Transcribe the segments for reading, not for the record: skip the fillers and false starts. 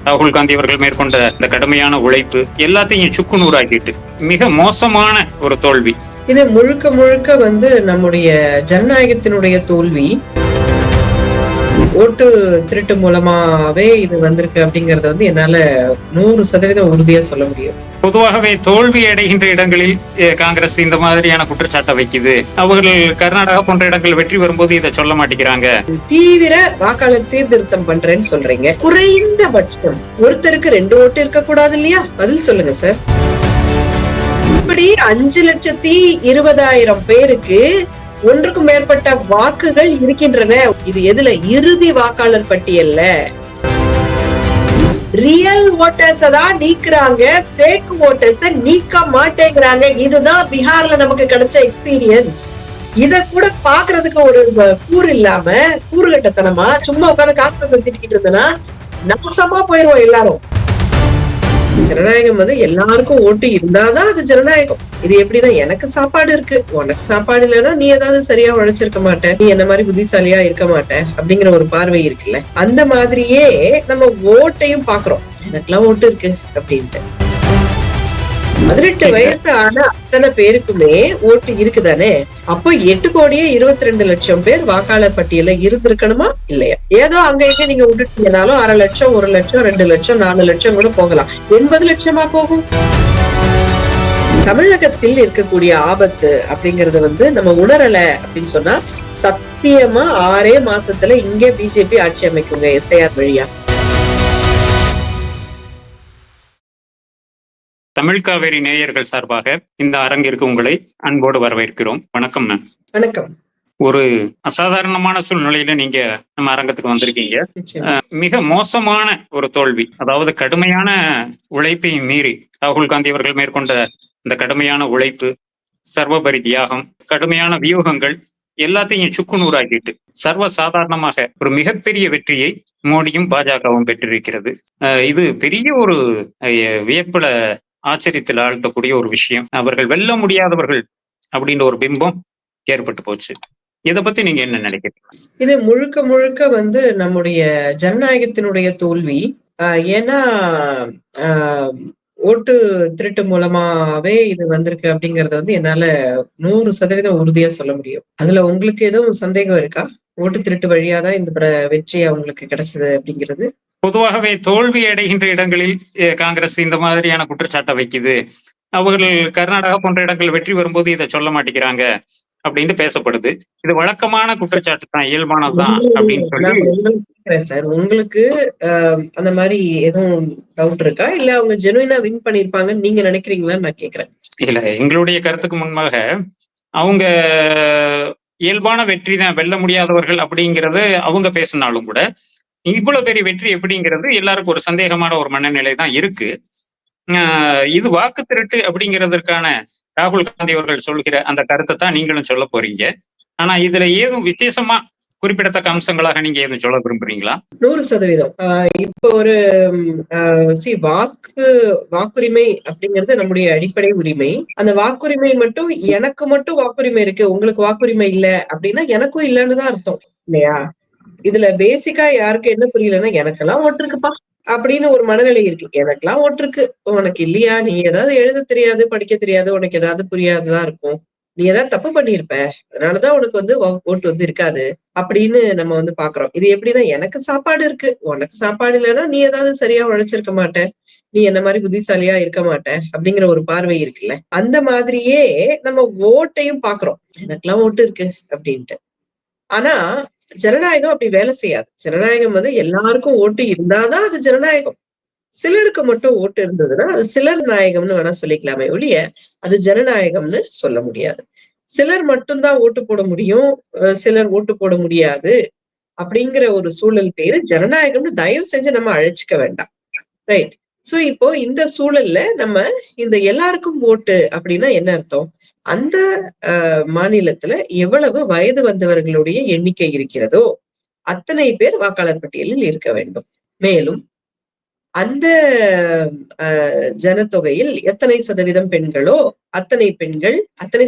ராகுல் காந்தி அவர்கள் மேற்கொண்ட இந்த கடுமையான உழைப்பு எல்லாத்தையும் சுக்குநூறாக்கிட்டு மிக மோசமான ஒரு தோல்வி. இது முழுக்க முழுக்க நம்முடைய ஜனநாயகத்தினுடைய தோல்வி. ஓட்டு திருட்டு மூலமாவே இது வந்திருக்கு அப்படிங்கறத என்னால 100% உறுதியா சொல்ல முடியும். பொதுவாகவே தோல்வி அடைகின்ற இடங்களில் காங்கிரஸ் இந்த மாதிரியான குற்றச்சாட்டை வைக்குது. அவர்கள் கர்நாடகா போன்ற இடங்கள் வெற்றி வரும்போது இதை சொல்ல மாட்டேங்கிறாங்க. தீவிர வாக்காளர் சீர்திருத்தம் பண்றேன்னு சொல்றீங்க. குறைந்தபட்சம் ஒருத்தருக்கு 2 ஓட்டு இருக்க கூடாது இல்லையா? பதில் சொல்லுங்க சார். இப்படி 5,20,000 பேருக்கு ஒன்றுக்கும் மேற்பட்ட வாக்குகள் இருக்கின்றன. இது எதுல? இறுதி வாக்காளர் பட்டியல்ல. ரியல் ஓட்டர்ஸ் தான் நீக்குறாங்க, ஃபேக் ஓட்டர்ஸ் நீக்க மாட்டேங்கிறாங்க. இதுதான் பீகார்ல நமக்கு கிடைச்ச எக்ஸ்பீரியன்ஸ். இத கூட பாக்குறதுக்கு ஒரு கூறு இல்லாம, கூறுகட்டத்தனமா சும்மா உட்காந்து காசு திட்டிக்கிட்டு இருந்தனா நாசமா போயிருவோம் எல்லாரும். ஜனநாயகம் எல்லாருக்கும் ஓட்டு இருந்தாதான் அது ஜனநாயகம். இது எப்படின்னா, எனக்கு சாப்பாடு இருக்கு, உனக்கு சாப்பாடு இல்லைன்னா நீ ஏதாவது சரியா உழைச்சிருக்க மாட்ட, நீ என்ன மாதிரி புத்திசாலியா இருக்க மாட்ட அப்படிங்கிற ஒரு பார்வை இருக்குல்ல. அந்த மாதிரியே நம்ம ஓட்டையும் பாக்குறோம். எனக்கெல்லாம் ஓட்டு இருக்கு அப்படின்ட்டு 18 வயசு ஆன அத்தனை பேருக்குமே ஓட்டு இருக்குதானே? அப்போ 8,22,00,000 பேர் வாக்காளர் பட்டியல இருந்திருக்கணுமா இல்லையா? ஏதோ அங்க எங்க நீங்க விட்டுட்டீங்கனாலும் 1/2 லட்சம், 1 லட்சம், 2 லட்சம், 4 லட்சம் கூட போகலாம். 80 லட்சமா போகும். தமிழகத்தில் இருக்கக்கூடிய ஆபத்து அப்படிங்கறது நம்ம உணரல அப்படின்னு சொன்னா, சத்தியமா 6 மாசத்துல இங்க பிஜேபி ஆட்சி அமைக்குங்க SIR வழியா. தமிழ் காவேரி நேயர்கள் சார்பாக இந்த அரங்கிற்கு உங்களை அன்போடு வரவேற்கிறோம். வணக்கம் மேம். வணக்கம். ஒரு அசாதாரணமான சூழ்நிலையில நீங்க நம்ம அரங்கத்துக்கு வந்திருக்கீங்க. மிக மோசமான ஒரு தோல்வி, அதாவது கடுமையான உழைப்பை மீறி ராகுல் காந்தி அவர்கள் மேற்கொண்ட இந்த கடுமையான உழைப்பு, சர்வபரி தியாகம், கடுமையான வியூகங்கள் எல்லாத்தையும் சுக்குநூறாக்கிட்டு சர்வ சாதாரணமாக ஒரு மிகப்பெரிய வெற்றியை மோடியும் பாஜகவும் பெற்றிருக்கிறது. இது பெரிய ஒரு வியப்புல ஆச்சரியத்தில் ஆழ்த்தக்கூடிய ஒரு விஷயம். அவர்கள் வெல்ல முடியாதவர்கள் அப்படின்ற ஒரு பிம்பம் ஏற்பட்டு போச்சு. இத பத்தி நீங்க என்ன நினைக்கிறீங்க? இது முழுக்க முழுக்க நம்முடைய ஜனநாயகத்தினுடைய தோல்வி. ஏன்னா ஓட்டு திருட்டு மூலமாவே இது வந்திருக்கு அப்படிங்கறத என்னால 100% உறுதியா சொல்ல முடியும். அதுல உங்களுக்கு எதுவும் சந்தேகம் இருக்கா? ஓட்டு திருட்டு வழியாதான் இந்த வெற்றி அவங்களுக்கு கிடைச்சது அப்படிங்கிறது. பொதுவாகவே தோல்வி அடைகின்ற இடங்களில் காங்கிரஸ் இந்த மாதிரியான குற்றச்சாட்டை வைக்குது. அவர்கள் கர்நாடகா போன்ற இடங்கள் வெற்றி வரும்போது இதை சொல்ல மாட்டேங்கிறாங்க அப்படின்னு பேசப்படுது. இது வழக்கமான குற்றச்சாட்டு தான், இயல்பானதுதான் அப்படின்னு சொல்லி சார், உங்களுக்கு அந்த மாதிரி எதுவும் டவுட் இருக்கா? இல்ல அவங்க ஜெனுயினா வின் பண்ணிருப்பாங்கன்னு நீங்க நினைக்கிறீங்களான்னு நான் கேக்குறேன். இல்ல, எங்களுடைய கருத்துக்கு முன்பாக அவங்க இயல்பான வெற்றி தான், வெல்ல முடியாதவர்கள் அப்படிங்கறது அவங்க பேசினாலும் கூட இவ்வளவு பெரிய வெற்றி எப்படிங்கிறது எல்லாருக்கும் ஒரு சந்தேகமான ஒரு மனநிலை தான் இருக்கு. இது வாக்கு திருட்டு அப்படிங்கிறதுக்கான ராகுல் காந்தி அவர்கள் சொல்கிற அந்த கருத்தை தான் நீங்களும் சொல்ல போறீங்க. ஆனா இதுல ஏதும் விசேஷமா குறிப்பிடத்தக்க அம்சங்களாக நீங்க எதுவும் சொல்ல விரும்புறீங்களா? 100%. இப்போ ஒரு வாக்குரிமை அப்படிங்கிறது நம்முடைய அடிப்படை உரிமை. அந்த வாக்குரிமை மட்டும் எனக்கு மட்டும் வாக்குரிமை இருக்கு, உங்களுக்கு வாக்குரிமை இல்ல அப்படின்னா எனக்கும் இல்லைன்னு தான் அர்த்தம் இல்லையா? இதுல பேசிக்கா யாருக்கு என்ன புரியலன்னா, எனக்கெல்லாம் ஓட்டு இருக்குப்பா அப்படின்னு ஒரு மனநிலை இருக்கு. எனக்கெல்லாம் ஓட்டு இருக்கு, உனக்கு இல்லையா? நீ ஏதாவது எழுத தெரியாது, படிக்க தெரியாது, உனக்கு ஏதாவது புரியாததா இருக்கும், நீ ஏதாவது தப்பு பண்ணிருப்ப, அதனாலதான் உனக்கு ஓட்டு இருக்காது அப்படின்னு நம்ம பாக்குறோம். இது எப்படின்னா, எனக்கு சாப்பாடு இருக்கு, உனக்கு சாப்பாடு இல்லைன்னா நீ ஏதாவது சரியா உழைச்சிருக்க மாட்ட, நீ என்ன மாதிரி புத்திசாலியா இருக்க மாட்ட அப்படிங்கிற ஒரு பார்வை இருக்குல்ல. அந்த மாதிரியே நம்ம ஓட்டையும் பாக்குறோம். எனக்கெல்லாம் ஓட்டு இருக்கு அப்படின்ட்டு. ஆனா ஜனநாயகம் அப்படி வேலை செய்யாது. ஜனநாயகம் எல்லாருக்கும் ஓட்டு இருந்தாதான் அது ஜனநாயகம். சிலருக்கு மட்டும் ஓட்டு இருந்ததுன்னா அது சிலர் நாயகம்னு வேணா சொல்லிக்கலாமே ஒழிய அது ஜனநாயகம்னு சொல்ல முடியாது. சிலர் மட்டும்தான் ஓட்டு போட முடியும், சிலர் ஓட்டு போட முடியாது அப்படிங்கிற ஒரு சூழல் பேரு ஜனநாயகம்னு தயவு செஞ்சு நம்ம அழைச்சிக்க வேண்டாம். ரைட். சோ இப்போ இந்த சூழல்ல நம்ம இந்த எல்லாருக்கும் ஓட்டு அப்படின்னா என்ன அர்த்தம்? அந்த மாநிலத்துல எவ்வளவு வயது வந்தவர்களுடைய எண்ணிக்கை இருக்கிறதோ அத்தனை பேர் வாக்காளர் பட்டியலில் இருக்க வேண்டும். மேலும் அந்த ஜனத்தொகையில் எத்தனை சதவீதம் பெண்களோ அத்தனை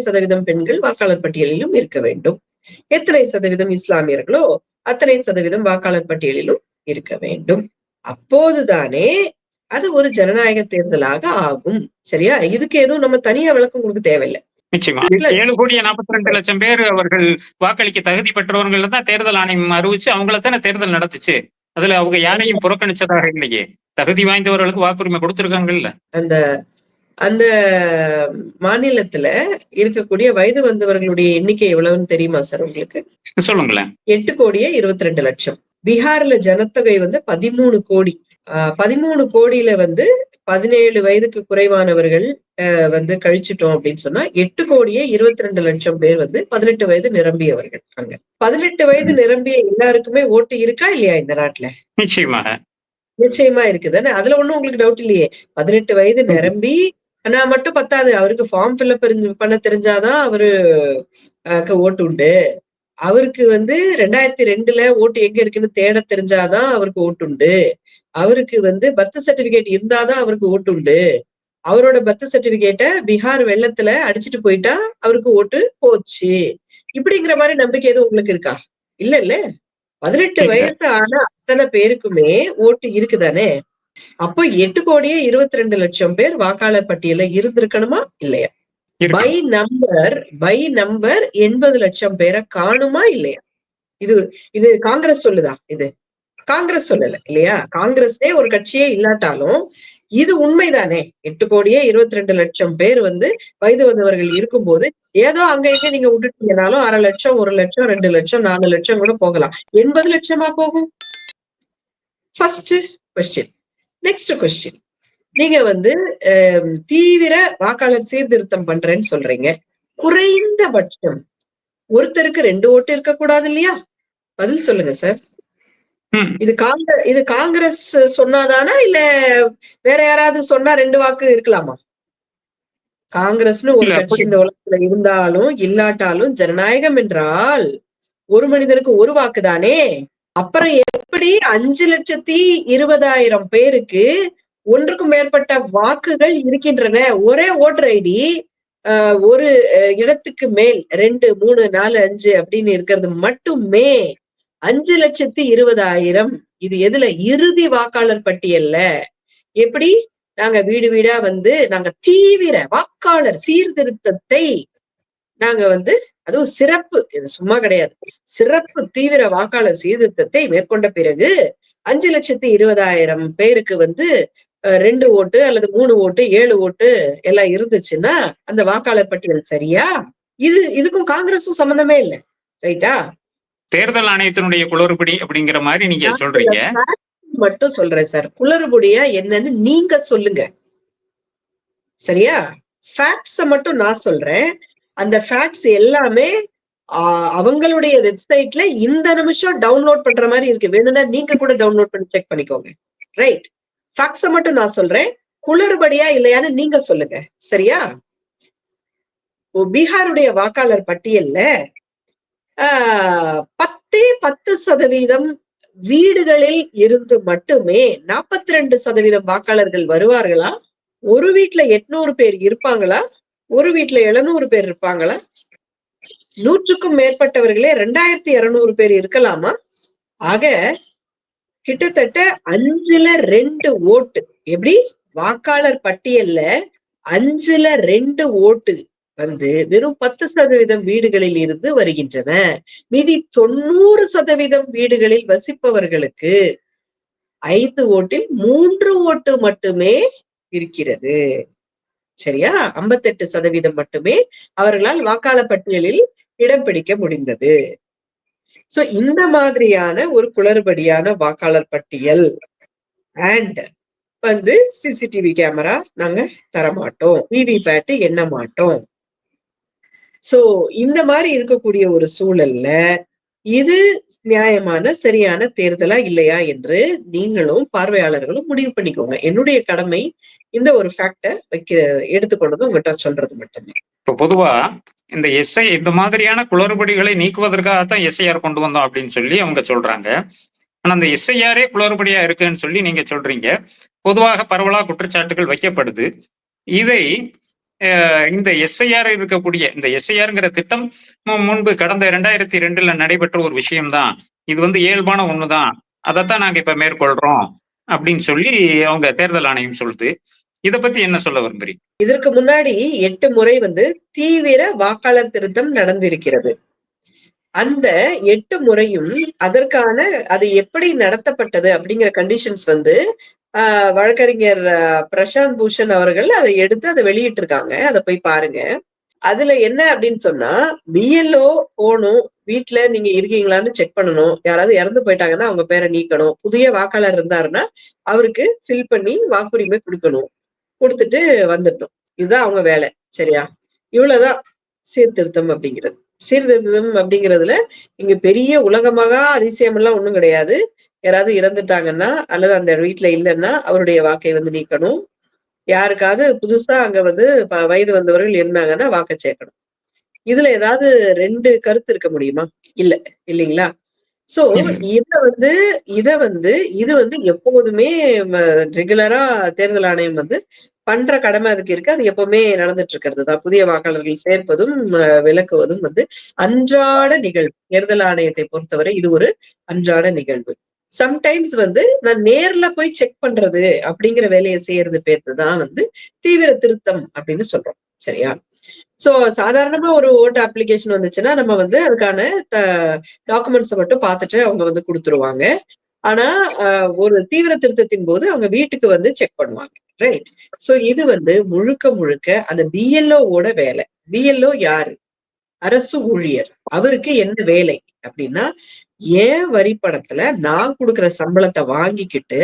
சதவீதம் பெண்கள் வாக்காளர் பட்டியலிலும் இருக்க வேண்டும். எத்தனை சதவீதம் இஸ்லாமியர்களோ அத்தனை சதவீதம் வாக்காளர் பட்டியலிலும் இருக்க வேண்டும். அப்போதுதானே அது ஒரு ஜனநாயக தேர்தலாக ஆகும். சரியா? இதுக்கு எதுவும் நம்ம தனியா விளக்கம் கொடுக்க தேவையில்ல. நிச்சயமா. பிளஸ் 7,42,00,000 பேர் அவர்கள் வாக்களிக்க தகுதி பெற்றவர்கள் தான் தேர்தல் ஆணையம் அறிவிச்சு அவங்கள தானே தேர்தல் நடத்துச்சு. அதுல அவங்க யாரையும் புறக்கணிச்சதாக இல்லையே. தகுதி வாய்ந்தவர்களுக்கு வாக்குரிமை கொடுத்திருக்காங்கல்ல. அந்த அந்த மாநிலத்துல இருக்கக்கூடிய வயது வந்தவர்களுடைய எண்ணிக்கை எவ்வளவுன்னு தெரியுமா சார் உங்களுக்கு? சொல்லுங்களேன். 8,22,00,000. பீகார்ல ஜனத்தொகை வந்து 13 கோடி. 13 கோடியில வந்து 17 வயதுக்கு குறைவானவர்கள் வந்து கழிச்சிட்டோம் அப்படின்னு சொன்னா 8,22,00,000 பேர் வந்து 18 வயது நிரம்பியவர்கள் அங்க. 18 வயது நிரம்பிய எல்லாருக்குமே ஓட்டு இருக்கா இல்லையா இந்த நாட்டுல? நிச்சயமாக. நிச்சயமா இருக்குதானே. அதுல ஒண்ணும் உங்களுக்கு டவுட் இல்லையே. 18 வயது நிரம்பி ஆனா மட்டும் பத்தாது. அவருக்கு ஃபார்ம் ஃபில்அப் பண்ண தெரிஞ்சாதான் அவரு ஓட்டு உண்டு. அவருக்கு வந்து 2002ல ஓட்டு எங்க இருக்குன்னு தேட தெரிஞ்சாதான் அவருக்கு ஓட்டு உண்டு. அவருக்கு வந்து பர்த் சர்டிபிகேட் இருந்தாதான் அவருக்கு ஓட்டு உண்டு. அவரோட பர்த் சர்டிபிகேட்ட பீகார் வெள்ளத்துல அடிச்சுட்டு போயிட்டா அவருக்கு ஓட்டு போச்சு. இப்படிங்கிற மாதிரி நம்பிக்கை எதுவும் உங்களுக்கு இருக்கா? இல்ல. 18 வயசு ஆன அத்தனை பேருக்குமே ஓட்டு இருக்குதானே. அப்போ 8,22,00,000 பேர் வாக்காளர் பட்டியல இருந்திருக்கணுமா இல்லையா? பை நம்பர் 80 லட்சம் பேரை காணுமா இல்லையா? இது காங்கிரஸ் சொல்லுதா? இது காங்கிரஸ் சொல்லல இல்லையா? காங்கிரஸே ஒரு கட்சியே இல்லாட்டாலும் இது உண்மைதானே. 8,22,00,000 பேர் வந்து வயது வந்தவர்கள் இருக்கும்போது ஏதோ அங்க இங்க நீங்க விட்டுட்டீங்கனாலும் 1/2 லட்சம், 1 லட்சம், 2 லட்சம், 4 லட்சம் கூட போகலாம். 80 லட்சமா போகும்? First question. Next question. நீங்க வந்து தீவிர வாக்காளர் சீர்திருத்தம் பண்றேன்னு சொல்றீங்க. குறைந்தபட்சம் ஒருத்தருக்கு 2 ஓட்டு இருக்கக்கூடாது இல்லையா? பதில் சொல்லுங்க சார். இது காங்கிரஸ் சொன்னாதானா இல்ல வேற யாராவது சொன்னா 2 வாக்கு இருக்கலாமா? காங்கிரஸ்னு ஒரு கட்சி இந்த உலகத்துல இருந்தாலும் இல்லாட்டாலும் ஜனநாயகம் என்றால் ஒரு மனிதனுக்கு ஒரு வாக்கு தானே. அப்புறம் எப்படி 5,20,000 பேருக்கு ஒன்றுக்கும் மேற்பட்ட வாக்குகள் இருக்கின்றன? ஒரே ஓட்டர் ஐடி ஒரு இடத்துக்கு மேல் 2, 3, 4, 5 அப்படின்னு இருக்கிறது மட்டுமே 5,20,000. இது எதுல? இறுதி வாக்காளர் பட்டியல்ல. எப்படி? நாங்க வீடு வீடா வந்து நாங்க தீவிர வாக்காளர் சீர்திருத்தத்தை நாங்க வந்து அதுவும் சிறப்பு, இது சும்மா கிடையாது. சிறப்பு தீவிர வாக்காளர் சீர்திருத்தத்தை மேற்கொண்ட பிறகு 5,20,000 பேருக்கு வந்து 2 ஓட்டு அல்லது 3 ஓட்டு 7 ஓட்டு எல்லாம் இருந்துச்சுன்னா அந்த வாக்காளர் பட்டியல் சரியா? இதுக்கும் காங்கிரஸும் சம்பந்தமே இல்லை. ரைட்டா? தேர்தல் ஆணையத்தினுடைய குளறுபடி அப்படிங்கிற மாதிரி நீங்க சொல்றீங்க. மட்டும் சொல்றேன் சார். குளறுபடியா என்னன்னு நீங்க சொல்லுங்க. சரியா? ஃபேக்ட்ஸ மட்டும் நான் சொல்றேன். அந்த ஃபேக்ட்ஸ் எல்லாமே அவங்களுடைய வெப்சைட்ல இந்த நிமிஷம் டவுன்லோட் பண்ற மாதிரி இருக்கு. வேணும்னா நீங்க கூட டவுன்லோட் பண்ணி செக் பண்ணிக்கோங்க. ரைட்? ஃபேக்ட்ஸ மட்டும் நான் சொல்றேன். குளறுபடியா இல்லையான்னு நீங்க சொல்லுங்க. சரியா? பீகாருடைய வாக்காளர் பட்டியல்ல 10% வீடுகளில் இருந்து மட்டுமே 42% வாக்காளர்கள் வருவார்களா? ஒரு வீட்டுல 800 பேர் இருப்பாங்களா? ஒரு வீட்டுல 700 பேர் இருப்பாங்களா? 100க்கும் மேற்பட்டவர்களே 2,200 பேர் இருக்கலாமா? ஆக கிட்டத்தட்ட 5ல 2 ஓட்டு. எப்படி? வாக்காளர் பட்டியல்ல 5ல 2 ஓட்டு வந்து வெறும் 10% வீடுகளில் இருந்து வருகின்றன. மீதி 90% வீடுகளில் வசிப்பவர்களுக்கு 5 ஓட்டில் 3 ஓட்டு மட்டுமே இருக்கிறது. சரியா? 58% மட்டுமே அவர்களால் வாக்காளர் பட்டியலில் இடம் பிடிக்க முடிந்தது. சோ இந்த மாதிரியான ஒரு குளறுபடியான வாக்காளர் பட்டியல் அண்ட் வந்து சிசிடிவி கேமரா நாங்க தரமாட்டோம், விவிபேட் எண்ண மாட்டோம். சோ இந்த மாதிரி இருக்கக்கூடிய ஒரு சூழல்ல இது நியாயமான சரியான தேர்தலா இல்லையா என்று நீங்களும் பார்வையாளர்களும் முடிவு பண்ணிக்கோங்க. என்னுடைய கடமை இந்த ஒரு ஃபேக்ட எடுத்துக்கொண்டது உங்ககிட்ட சொல்றது மட்டுமே. இப்ப பொதுவா இந்த எஸ்ஐ இந்த மாதிரியான குளறுபடிகளை நீக்குவதற்காகத்தான் எஸ்ஐஆர் கொண்டு வந்தோம் அப்படின்னு சொல்லி அவங்க சொல்றாங்க. ஆனா அந்த எஸ்ஐஆரே குளறுபடியா இருக்குன்னு சொல்லி நீங்க சொல்றீங்க. பொதுவாக பரவலா குற்றச்சாட்டுகள் வைக்கப்படுது. இதை இந்த எஸ்ஐஆர் இருக்கக்கூடிய இந்த எஸ்ஐஆர்ங்கிற திட்டம் முன்பு கடந்த 2002ல நடைபெற்ற ஒரு விஷயம்தான். இது வந்து இயல்பான ஒண்ணுதான். அதைத்தான் நாங்க இப்ப மேற்கொள்றோம் அப்படின்னு சொல்லி அவங்க தேர்தல் ஆணையம் சொல்லுது. இத பத்தி என்ன சொல்ல விரும்புறீங்க? இதற்கு முன்னாடி 8 முறை தீவிர வாக்காளர் திருத்தம் நடந்திருக்கிறது. அந்த 8 முறையும் அதற்கான அது எப்படி நடத்தப்பட்டது அப்படிங்கிற கண்டிஷன்ஸ் வழக்கறிஞர் பிரசாந்த் பூஷன் அவர்கள் அதை எடுத்து அதை வெளியிட்டிருக்காங்க. அத போய் பாருங்க. அதுல என்ன அப்படின்னு சொன்னா, பிஎல்ஓ போணும், வீட்ல நீங்க இருக்கீங்களான்னு செக் பண்ணணும். யாராவது இறந்து போயிட்டாங்கன்னா அவங்க பேரை நீக்கணும். புதிய வாக்காளர் இருந்தாருன்னா அவருக்கு ஃபில் பண்ணி வாக்குரிமை குடுக்கணும். குடுத்துட்டு வந்துடணும். இதுதான் அவங்க வேலை. சரியா? இவ்வளவுதான் சீர்திருத்தம் அப்படிங்கிறது. சீர்திருத்தம் அப்படிங்கிறதுல இங்க பெரிய உலகமகா அதிசயம் எல்லாம் ஒண்ணும் கிடையாது. யாராவது இறந்துட்டாங்கன்னா அல்லது அந்த வீட்ல இல்லன்னா அவருடைய வாக்கை நீக்கணும். யாருக்காவது புதுசா அங்க வயது வந்தவர்கள் இருந்தாங்கன்னா வாக்க சேர்க்கணும். இதுல ஏதாவது 2 கருத்து இருக்க முடியுமா? இல்ல. இல்லீங்களா? சோ இது எப்போதுமே ரெகுலரா தேர்தல் ஆணையம் பண்ற கடமை அதுக்கு இருக்கு. அது எப்பவுமே நடந்துட்டு இருக்கிறது தான். புதிய வாக்காளர்கள் சேர்ப்பதும், விலக்குவதும் அன்றாட நிகழ்வு. தேர்தல் ஆணையத்தை பொறுத்தவரை இது ஒரு அன்றாட நிகழ்வு. சம்டைம்ஸ் நான் நேர்ல போய் செக் பண்றது அப்படிங்கிற வேலையை செய்யறது பேர்த்துதான் தீவிர திருத்தம் அப்படின்னு சொல்றோம். சரியா? சோ சாதாரணமா ஒரு ஓட்டு அப்ளிகேஷன் வந்துச்சுன்னா நம்ம அதுக்கான டாக்குமெண்ட்ஸ் மட்டும் பார்த்துட்டு அவங்க குடுத்துருவாங்க. ஆனா ஒரு தீவிர திருத்தத்தின் போது அவங்க வீட்டுக்கு செக் பண்ணுவாங்க. ரைட்? சோ இது முழுக்க முழுக்க அந்த பிஎல்ஓ ஓட வேலை. பிஎல்ஓ யாரு? அரசு ஊழியர். அவருக்கு என்ன வேலை அப்படின்னா, ஏன் வரிப்பணத்துல நான் குடுக்குற சம்பளத்தை வாங்கிக்கிட்டு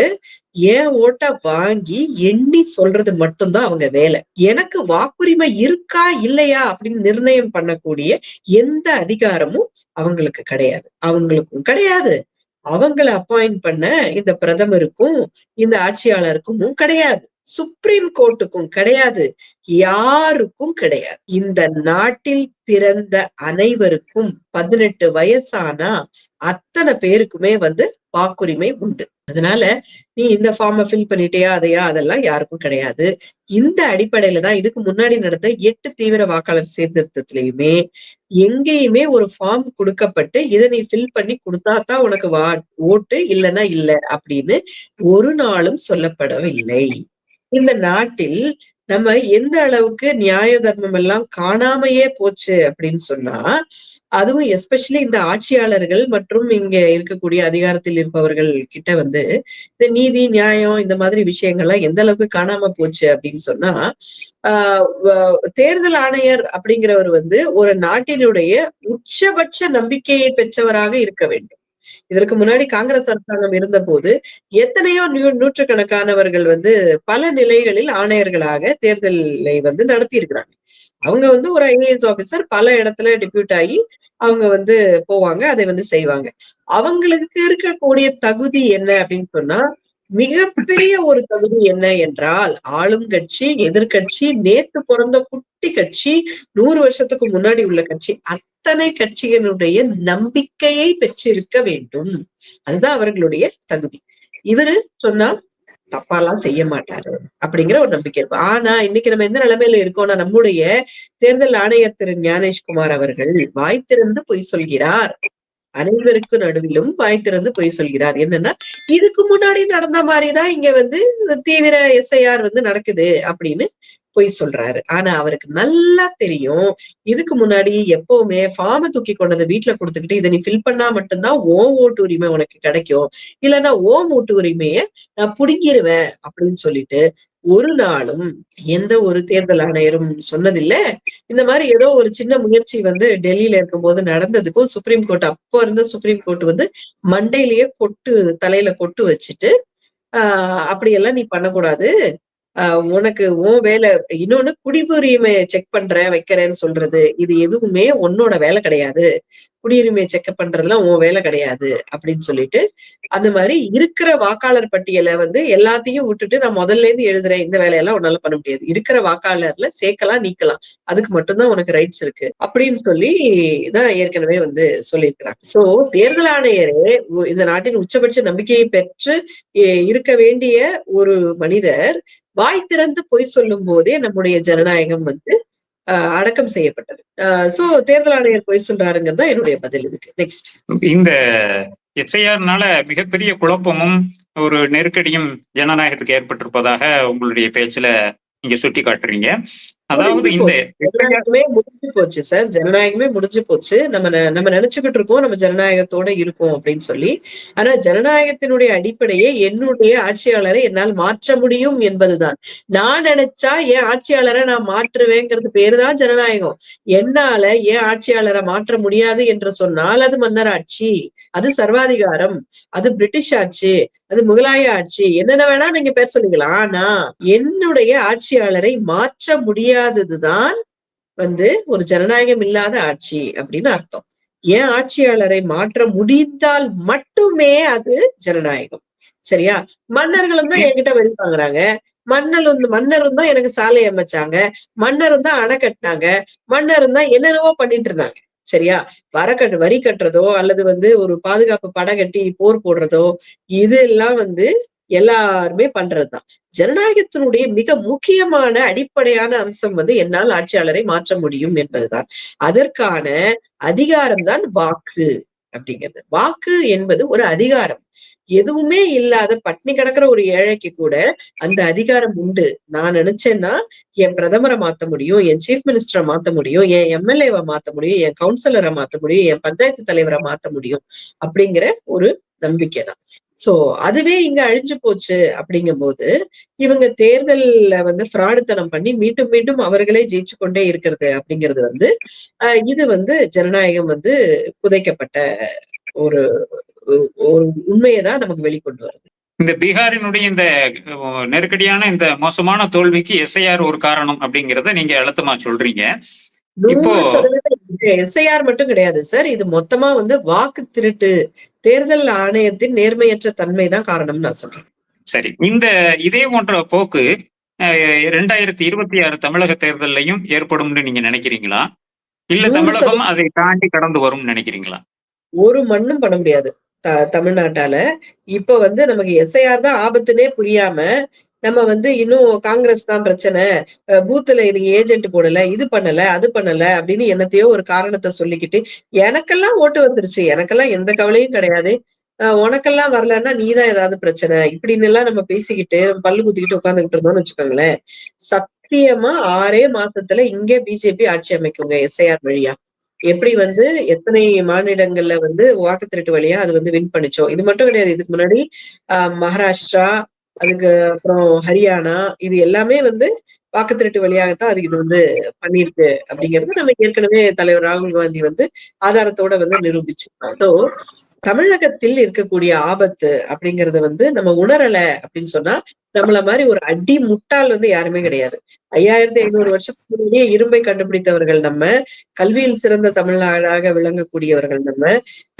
ஏன் ஓட்ட வாங்கி எண்ணி சொல்றது மட்டும்தான் அவங்க வேலை. எனக்கு வாக்குரிமை இருக்கா இல்லையா அப்படின்னு நிர்ணயம் பண்ணக்கூடிய எந்த அதிகாரமும் அவங்களுக்கு கிடையாது. அவங்களுக்கும் கிடையாது. அவங்கள அப்பாயிண்ட் பண்ண இந்த பிரதமருக்கும் இந்த ஆட்சியாளருக்கும் கிடையாது. சுப்ரீம் கோர்ட்டுக்கும் கிடையாது. யாருக்கும் கிடையாது. இந்த நாட்டில் பிறந்த அனைவருக்கும் 18 வயசானா அத்தனை பேருக்குமே வாக்குரிமை உண்டு. அதனால நீ இந்த ஃபார்மை ஃபில் பண்ணிட்டியா அதையா அதெல்லாம் யாருக்கும் கிடையாது. இந்த அடிப்படையில தான் இதுக்கு முன்னாடி நடந்த 8 தீவிர வாக்காளர் சீர்திருத்தத்திலயுமே எங்கேயுமே ஒரு ஃபார்ம் கொடுக்கப்பட்டு இதை நீ ஃபில் பண்ணி கொடுத்தாதான் உனக்கு ஓட்டு இல்லைன்னா இல்ல அப்படின்னு ஒரு நாளும் சொல்லப்படவில்லை. இந்த நாட்டில் நம்ம எந்த அளவுக்கு நியாய தர்மம் எல்லாம் காணாமையே போச்சு அப்படின்னு சொன்னா, அதுவும் எஸ்பெஷலி இந்த ஆட்சியாளர்கள் மற்றும் இங்க இருக்கக்கூடிய அதிகாரத்தில் இருப்பவர்கள் கிட்ட இந்த நீதி, நியாயம் இந்த மாதிரி விஷயங்கள்லாம் எந்த அளவுக்கு காணாம போச்சு அப்படின்னு சொன்னா, தேர்தல் ஆணையர் அப்படிங்கிறவர் ஒரு நாட்டினுடைய உச்சபட்ச நம்பிக்கையை பெற்றவராக இருக்க வேண்டும். இதற்கு முன்னாடி காங்கிரஸ் அரசாங்கம் இருந்த போது எத்தனையோ நூற்றுக்கணக்கானவர்கள் பல நிலைகளில் ஆணையர்களாக தேர்தலை நடத்தி இருக்கிறாங்க. அவங்க ஒரு ஐஏஎஸ் ஆபீசர் பல இடத்துல டிப்யூட் ஆகி அவங்க போவாங்க, அதை செய்வாங்க. அவங்களுக்கு இருக்கக்கூடிய தகுதி என்ன அப்படின்னு சொன்னா, மிகப்பெரிய ஒரு தகுதி என்ன என்றால், ஆளும் கட்சி, எதிர்கட்சி, நேத்து பிறந்த குட்டி கட்சி, 100 வருஷத்துக்கு முன்னாடி உள்ள கட்சி, அத்தனை கட்சிகளுடைய நம்பிக்கையை பெற்றிருக்க வேண்டும். அதுதான் அவர்களுடைய தகுதி. இவரு சொன்னா தப்பாலாம் செய்ய மாட்டாரு அப்படிங்கிற ஒரு நம்பிக்கை இருக்கும். ஆனா இன்னைக்கு நம்ம எந்த நிலைமையில இருக்கோம்னா, நம்முடைய தேர்தல் ஆணையர் திரு ஞானேஷ்குமார் அவர்கள் வாய் திறந்து பொய் சொல்கிறார். அனைவருக்கு நடுவிலும் வாய் திறந்து பொய் சொல்கிறார். என்னன்னா, இதுக்கு முன்னாடி நடந்த மாதிரிதான் இங்க தீவிர எஸ்ஐஆர் நடக்குது அப்படின்னு பொய் சொல்றாரு. ஆனா அவருக்கு நல்லா தெரியும், இதுக்கு முன்னாடி எப்பவுமே ஃபார்மை தூக்கி கொண்டதை வீட்டுல கொடுத்துக்கிட்டு இதை நீ ஃபில் பண்ணா மட்டும்தான் ஓட்டு உரிமை உனக்கு கிடைக்கும், இல்லைன்னா ஓட்டு உரிமைய நான் புடுங்கிருவேன் அப்படின்னு சொல்லிட்டு ஒரு நாளும் எந்த ஒரு தேர்தல் ஆணையரும் சொன்னதில்லை. இந்த மாதிரி ஏதோ ஒரு சின்ன முயற்சி டெல்லியில இருக்கும்போது நடந்ததுக்கும் சுப்ரீம் கோர்ட் அப்போ இருந்த சுப்ரீம் கோர்ட் மண்டையிலேயே தலையில கொட்டு வச்சுட்டு அப்படியெல்லாம் நீ பண்ணக்கூடாது, உனக்கு உன் வேலை. இன்னொன்னு குடியுரிமை செக் பண்றேன் வைக்கிறேன்னு சொல்றது, இது எதுவுமே உன்னோட வேலை கிடையாது. குடியுரிமை செக் பண்றதுலாம் உன் வேலை கிடையாது அப்படின்னு சொல்லிட்டு அந்த மாதிரி இருக்கிற வாக்காளர் பட்டியலை எல்லாத்தையும் விட்டுட்டு நான் முதல்ல இருந்து எழுதுறேன், இந்த வேலையெல்லாம் உன்னால பண்ண முடியாது, இருக்கிற வாக்காளர்ல சேர்க்கலாம் நீக்கலாம், அதுக்கு மட்டும்தான் உனக்கு ரைட்ஸ் இருக்கு அப்படின்னு சொல்லி தான் ஏற்கனவே சொல்லியிருக்கிறாங்க. சோ தேர்தல் ஆணையரே இந்த நாட்டின் உச்சபட்ச நம்பிக்கையை பெற்று இருக்க வேண்டிய ஒரு மனிதர் வாய் திறந்து பொய் சொல்லும் போதே நம்முடைய ஜனநாயகம் அடக்கம் செய்யப்பட்டது. சோ தேர்தல் ஆணையர் பொய் சொல்றாருங்கிறது தான் என்னுடைய பதில் இதுக்கு. நெக்ஸ்ட். இந்த எஸ்ஐஆர்னால மிகப்பெரிய குழப்பமும் ஒரு நெருக்கடியும் ஜனநாயகத்துக்கு ஏற்பட்டிருப்பதாக உங்களுடைய பேச்சுல நீங்க சுட்டி காட்டுறீங்க. அதாவது முடிஞ்சு இந்த போச்சு. எஸ்ஐஆர் ஜனநாயகமே முடிஞ்சு போச்சு சார். ஜனநாயகமே முடிஞ்சு போச்சு. நம்ம நெனச்சுக்கிட்டு இருக்கோம், நம்ம ஜனநாயகத்தோட இருக்கோம் அப்படின்னு சொல்லி. ஆனா ஜனநாயகத்தினுடைய அடிப்படையே என்னுடைய ஆட்சியாளரை என்னால் மாற்ற முடியும் என்பதுதான். நான் நெனச்சா என் ஆட்சியாளர நான் மாற்றுவேங்கிறது பேரு தான் ஜனநாயகம். என்னால என் ஆட்சியாளர மாற்ற முடியாது என்று சொன்னால் அது மன்னராட்சி. அது சர்வாதிகாரம். அது பிரிட்டிஷ் ஆட்சி. அது முகலாய ஆட்சி. என்னென்ன வேணா நீங்க பேர் சொல்லிக்கலாம். ஆனா என்னுடைய ஆட்சியாளரை மாற்ற முடியாததுதான் ஒரு ஜனநாயகம் இல்லாத ஆட்சி அப்படின்னு அர்த்தம். என் ஆட்சியாளரை மாற்ற முடிந்தால் மட்டுமே அது ஜனநாயகம். சரியா? மன்னர்களும் தான் என்கிட்ட வரி வாங்குறாங்க. மன்னரும் தான் எனக்கு சாலை அமைச்சாங்க. மன்னரும் தான் அணை கட்டினாங்க. மன்னரும் தான் என்னென்னவோ பண்ணிட்டு இருந்தாங்க. சரியா? வரி கட்டுறதோ அல்லது ஒரு பாதுகாப்பு படை கட்டி போர் போடுறதோ இதெல்லாம் எல்லாருமே பண்றதுதான். ஜனநாயகத்தினுடைய மிக முக்கியமான அடிப்படையான அம்சம் என்னால் ஆட்சியாளரை மாற்ற முடியும் என்பதுதான். அதற்கான அதிகாரம் தான் வாக்கு அப்படிங்கிறது. வாக்கு என்பது ஒரு அதிகாரம். எதுவுமே இல்லாத பட்டினி கிடக்குற ஒரு ஏழைக்கு கூட அந்த அதிகாரம் உண்டு. நான் நினைச்சேன்னா என் பிரதமரை மாத்த முடியும், என் சீஃப் மினிஸ்டரை மாத்த முடியும், என் எம்எல்ஏவை மாத்த முடியும், என் கவுன்சிலரை மாத்த முடியும், என் பஞ்சாயத்து தலைவரை மாத்த முடியும் அப்படிங்கிற ஒரு நம்பிக்கை தான். சோ அதுவே இங்க அழிஞ்சு போச்சு அப்படிங்கும்போது இவங்க தேர்தல்ல ஃப்ராடுத்தனம் பண்ணி மீண்டும் மீண்டும் அவர்களே ஜெயிச்சு கொண்டே இருக்கிறது அப்படிங்கிறது இது ஜனநாயகம் புதைக்கப்பட்ட ஒரு ஒரு உண்மையை தான் நமக்கு வெளிக்கொண்டு வருது. இந்த பீகாரினுடைய இந்த நெருக்கடியான இந்த மோசமான தோல்விக்கு எஸ்ஐஆர் ஒரு காரணம் அப்படிங்கறத நீங்க அழுத்தமா சொல்றீங்க. இப்போ 100% எஸ்ஐஆர் மட்டும் கிடையாது சார். இது மொத்தமா வாக்கு திருட்டு, தேர்தல் ஆணையத்தின் நேர்மையற்ற தன்மை தான் காரணம்னு நான் சொல்றேன். சரி, இந்த இதே போன்ற போக்கு 2026 தமிழக தேர்தலையும் ஏற்படும்னு நீங்க நினைக்கிறீங்களா? இல்ல தமிழகம் அதை தாண்டி கடந்து வரும்னு நினைக்கிறீங்களா? ஒரு மண்ணும் பண்ண முடியாது தமிழ்நாட்டால. இப்ப நமக்கு எஸ்ஐஆர் தான் ஆபத்துனே புரியாம நம்ம இன்னும் காங்கிரஸ் தான் பிரச்சனை, பூத்துல நீங்க ஏஜென்ட் போடல, இது பண்ணல, அது பண்ணல அப்படின்னு என்னத்தையோ ஒரு காரணத்தை சொல்லிக்கிட்டு எனக்கெல்லாம் ஓட்டு வந்துருச்சு, எனக்கெல்லாம் எந்த கவலையும் கிடையாது, உனக்கெல்லாம் வரலன்னா நீதான் ஏதாவது பிரச்சனை இப்படின்னு எல்லாம் நம்ம பேசிக்கிட்டு பல்லு குத்திக்கிட்டு உட்கார்ந்துகிட்டு இருந்தோம்னு வச்சுக்கோங்களேன், சத்தியமா 6 மாசத்துல இங்கே பிஜேபி ஆட்சி அமைக்குங்க எஸ்ஐஆர் வழியா. எப்படி எத்தனை மாநிலங்கள்ல வாக்கு திருட்டு வழியா அது வின் பண்ணிச்சோ. இது மட்டும் கிடையாது. இதுக்கு முன்னாடி மகாராஷ்டிரா, அதுக்கு அப்புறம் ஹரியானா, இது எல்லாமே வாக்கு திருட்டு வழியாகத்தான் அது இது பண்ணிருக்கு அப்படிங்கிறது நம்ம ஏற்கனவே தலைவர் ராகுல் காந்தி ஆதாரத்தோட நிரூபிச்சிருக்காங்க. ஸோ தமிழகத்தில் இருக்கக்கூடிய ஆபத்து அப்படிங்கறது நம்ம உணரல அப்படின்னு சொன்னா நம்மள மாதிரி ஒரு அடி முட்டாள் யாருமே கிடையாது. 5500 வருஷத்துக்கு முன்னாடியே இரும்பை கண்டுபிடித்தவர்கள் நம்ம, கல்வியில் சிறந்த தமிழ்நாடாக விளங்கக்கூடியவர்கள் நம்ம,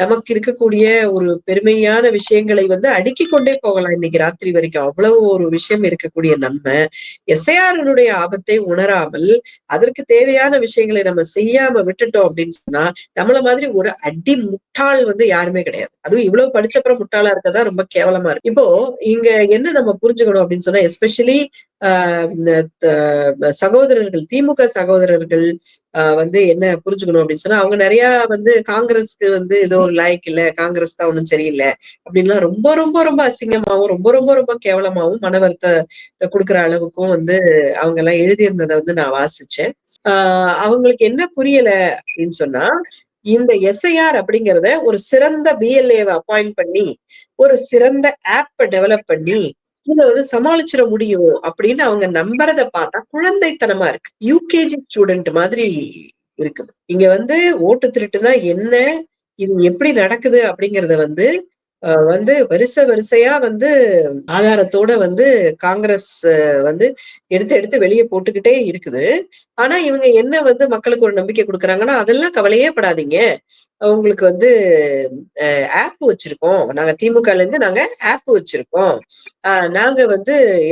நமக்கு இருக்கக்கூடிய ஒரு பெருமையான விஷயங்களை அடுக்கிக் கொண்டே போகலாம் இன்னைக்கு ராத்திரி வரைக்கும். அவ்வளவு ஒரு விஷயம் இருக்கக்கூடிய நம்ம எஸ்ஐஆருடைய ஆபத்தை உணராமல் அதற்கு தேவையான விஷயங்களை நம்ம செய்யாம விட்டுட்டோம் அப்படின்னு சொன்னா நம்மள மாதிரி ஒரு அடி முட்டாள் யாருமே கிடையாது. அதுவும் இவ்வளவு படிச்சப்புறம் முட்டாளா இருக்கதா ரொம்ப கேவலமா இருக்கு. இப்போ இங்க என்ன நம்ம புரிஞ்சுக்கணும் அப்படின்னு சொன்னா, எஸ்பெஷலி சகோதரர்கள், திமுக சகோதரர்கள் என்ன புரிஞ்சுக்கணும் அப்படின்னு சொன்னா, அவங்க நிறைய காங்கிரஸ்க்கு ஏதோ ஒரு லாய்க்கு இல்ல, காங்கிரஸ் தான் ஒண்ணும் சரியில்லை அப்படின்லாம் ரொம்ப ரொம்ப ரொம்ப அசிங்கமாவும் ரொம்ப ரொம்ப ரொம்ப கேவலமாவும் மனவருத்த கொடுக்குற அளவுக்கும் அவங்க எல்லாம் எழுதியிருந்ததை நான் வாசிச்சேன். அவங்களுக்கு என்ன புரியல அப்படின்னு சொன்னா, இந்த எஸ்ஐஆர் அப்படிங்கறத ஒரு சிறந்த பிஎல்ஏவை அப்பாயிண்ட் பண்ணி ஒரு சிறந்த ஆப்பை டெவலப் பண்ணி இத சமாளிச்சிட முடியும் அப்படின்னு அவங்க நம்புறத பார்த்தா குழந்தைத்தனமா இருக்கு. யூகேஜி ஸ்டூடெண்ட் மாதிரி இருக்குது. இங்க ஓட்டு திருட்டுனா என்ன, இது எப்படி நடக்குது அப்படிங்கறத வரிசையா ஆதாரத்தோட காங்கிரஸ் எடுத்து எடுத்து வெளியே போட்டுக்கிட்டே இருக்குது. ஆனா இவங்க என்ன மக்களுக்கு ஒரு நம்பிக்கை கொடுக்குறாங்கன்னா, அதெல்லாம் கவலையே படாதீங்க, உங்களுக்கு ஆப் வச்சிருக்கோம், நாங்க திமுகல இருந்து நாங்க ஆப் வச்சிருக்கோம், நாங்க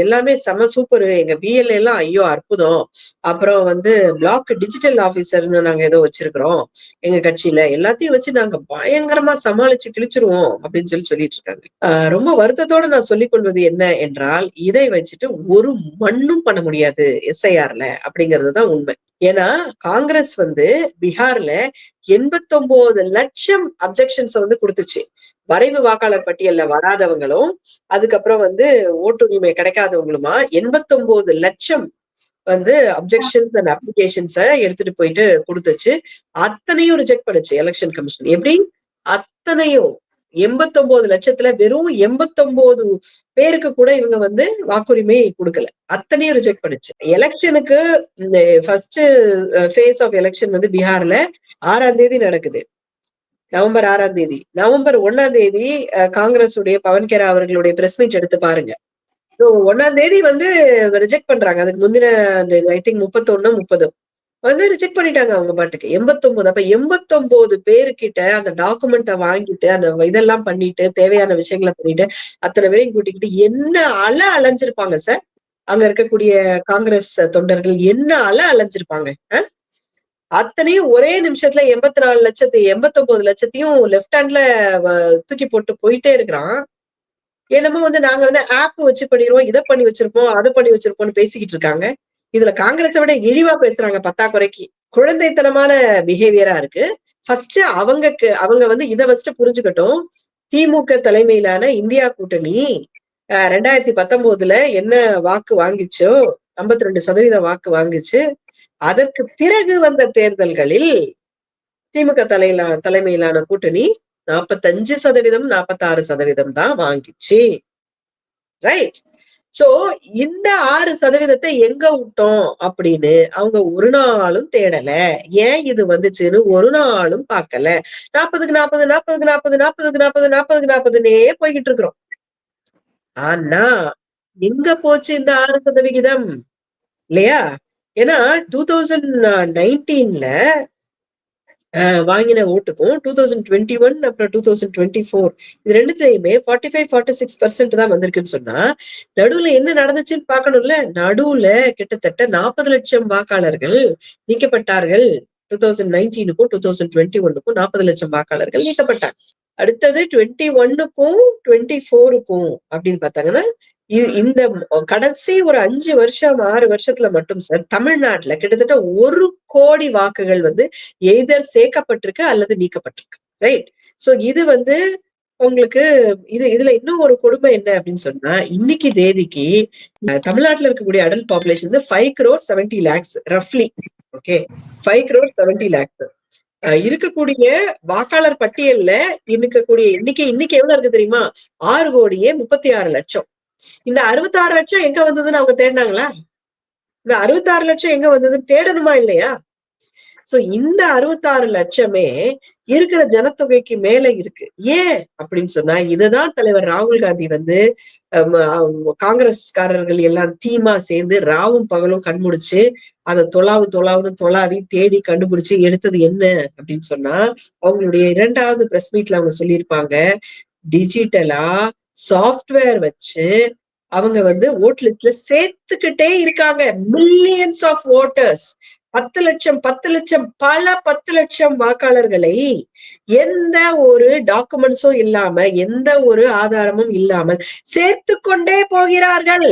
எல்லாமே செம சூப்பர், எங்க பிஎல்ஏ எல்லாம் ஐயோ அற்புதம், அப்புறம் பிளாக் டிஜிட்டல் ஆபீசர்னு நாங்க ஏதோ வச்சிருக்கிறோம் எங்க கட்சியில, எல்லாத்தையும் வச்சு நாங்க பயங்கரமா சமாளிச்சு கிழிச்சிருவோம் அப்படின்னு சொல்லிட்டு இருக்காங்க. ரொம்ப வருத்தத்தோட நான் சொல்லிக் கொள்வது என்ன என்றால், இதை வச்சுட்டு ஒரு மண்ணும் பண்ண முடியாது எஸ்ஐஆர்ல அப்படிங்கிறதுதான் உண்மை. ஏன்னா காங்கிரஸ் வந்து பீகார்ல 89 லட்சம் அப்ஜெக்ஷன்ஸ் வந்து கொடுத்துச்சு. வரைவு வாக்காளர் பட்டியல்ல வராதவங்களும், அதுக்கப்புறம் வந்து ஓட்டுரிமை கிடைக்காதவங்களுமா 89 லட்சம் வந்து அப்ஜெக்ஷன்ஸ் அண்ட் அப்ளிகேஷன்ஸ எடுத்துட்டு போயிட்டு குடுத்துச்சு. அத்தனையும் ரிஜெக்ட் பண்ணுச்சு எலக்ஷன் கமிஷன். எப்படி? அத்தனையும் 89 லட்சத்துல வெறும் 89 பேருக்கு கூட இவங்க வந்து வாக்குரிமை குடுக்கல. அத்தனையும் ரிஜெக்ட் பண்ணுச்சு. எலக்ஷனுக்கு இந்த ஃபர்ஸ்ட் ஃபேஸ் ஆஃப் எலக்ஷன் வந்து பீகார்ல 6ஆம் தேதி நடக்குது. நவம்பர் 6ஆம் தேதி. நவம்பர் 1ஆம் தேதி காங்கிரஸ் உடைய பவன் கெரா அவர்களுடைய பிரஸ் மீட் எடுத்து பாருங்க. 1ஆம் தேதி வந்து ரிஜெக்ட் பண்றாங்க. அதுக்கு முந்தின அந்த ஐ திங்க் 31 30 வந்து ரிஜெக்ட் பண்ணிட்டாங்க அவங்க பாட்டுக்கு. 89 அப்ப 89 பேருகிட்ட அந்த டாக்குமெண்ட்ட வாங்கிட்டு, அந்த இதெல்லாம் பண்ணிட்டு, தேவையான விஷயங்கள பண்ணிட்டு, அத்தன பேரையும் கூட்டிக்கிட்டு என்ன அலைஞ்சிருப்பாங்க சார். அங்க இருக்கக்கூடிய காங்கிரஸ் தொண்டர்கள் என்ன அலைஞ்சிருப்பாங்க. அத்தனையும் ஒரே நிமிஷத்துல 84 லட்சத்தை 89 லட்சத்தையும் லெஃப்ட் ஹேண்ட்ல தூக்கி போட்டு போயிட்டே இருக்கிறான். என்னமோ வந்து நாங்க வந்து ஆப் வச்சு பண்ணிருவோம், இத பண்ணி வச்சிருப்போம், அத பண்ணி வச்சிருப்போம்னு பேசிக்கிட்டு இருக்காங்க. இதுல காங்கிரஸ விட இழிவா பேசுறாங்க பத்தாக்குறைக்கு. குழந்தைத்தனமான பிஹேவியரா இருக்கு. ஃபர்ஸ்ட் அவங்க வந்து இத ஃபர்ஸ்ட் புரிஞ்சுக்கட்டும். திமுக தலைமையிலான இந்தியா கூட்டணி 2019ல என்ன வாக்கு வாங்கிச்சோ 52% வாக்கு வாங்குச்சு. அதற்கு பிறகு வந்த தேர்தல்களில் திமுக தலைமையிலான கூட்டணி 45%, 46% தான் வாங்கிச்சு. ரைட். சோ இந்த 6% எங்க விட்டோம் அப்படின்னு அவங்க ஒரு நாளும் தேடல. ஏன் இது வந்துச்சுன்னு ஒரு நாளும் பார்க்கல. 40க்கு 40, 40க்கு 40, 40க்கு 40, 40க்கு 40ன்னே போய்கிட்டு இருக்கிறோம். ஆனா எங்க போச்சு இந்த 6% இல்லையா? ஏன்னா 2019ல வாங்கின ஓட்டுக்கும் 2021 அப்புறம் 2024 இது 2த்துலயுமே 45, 46% தான் வந்திருக்குன்னு சொன்னா, நடுவுல என்ன நடந்துச்சுன்னு பார்க்கணும்ல. நடுவுல கிட்டத்தட்ட 40 லட்சம் வாக்காளர்கள் நீக்கப்பட்டார்கள். 2019க்கும் 2021க்கும் 40 லட்சம் வாக்காளர்கள் நீக்கப்பட்டாங்க. அடுத்தது 21க்கும் 24க்கும் அப்படின்னு பார்த்தாங்கன்னா, இந்த கடைசி ஒரு 5 வருஷம் 6 வருஷத்துல மட்டும் சார் தமிழ்நாட்டுல கிட்டத்தட்ட 1 கோடி வாக்குகள் வந்து எய்தர் சேர்க்கப்பட்டிருக்கு அல்லது நீக்கப்பட்டிருக்கு. ரைட். சோ இது வந்து உங்களுக்கு இதுல இன்னும் ஒரு கொடுமை என்ன அப்படின்னு சொன்னா, இன்னைக்கு தேதிக்கு தமிழ்நாட்டுல இருக்கக்கூடிய அடல்ட் பாப்புலேஷன் வந்து 5 crore 70 lakhs ரஃப்லி. Okay. 5 crore 70 lakhs. இருக்கக்கூடிய வாக்காளர் பட்டியல்ல இருக்கக்கூடிய இன்னைக்கு எவ்வளவு இருக்கு தெரியுமா? 6 கோடியே 36 லட்சம். இந்த 66 லட்சம் எங்க வந்ததுன்னு அவங்க தேடினாங்களா? இந்த 66 லட்சம் எங்க வந்ததுன்னு தேடணுமா இல்லையா? சோ இந்த 66 லட்சமே இருக்கிற ஜனத்தொகைக்கு மேல இருக்கு. ஏன் அப்படின்னு சொன்னா, இததான் தலைவர் ராகுல் காந்தி வந்து காங்கிரஸ்காரர்கள் எல்லாம் டீமா சேர்ந்து ராவும் பகலும் கண்முடிச்சு அதை தொலாவி தேடி கண்டுபிடிச்சு எடுத்தது என்ன அப்படின்னு சொன்னா, அவங்களுடைய 2வது பிரஸ் மீட்ல அவங்க சொல்லியிருப்பாங்க, டிஜிட்டலா சாஃப்ட்வேர் வச்சு அவங்க வந்து ஓட் லிஸ்ட்ல சேர்த்துக்கிட்டே இருக்காங்க. மில்லியன்ஸ் ஆஃப் ஓட்டர்ஸ் 10 லட்சம் 10 லட்சம் பல 10 லட்சம் வாக்காளர்களை எந்த ஒரு டாக்குமெண்ட்ஸும் இல்லாம எந்த ஒரு ஆதாரமும் இல்லாமல் சேர்த்து கொண்டே போகிறார்கள்.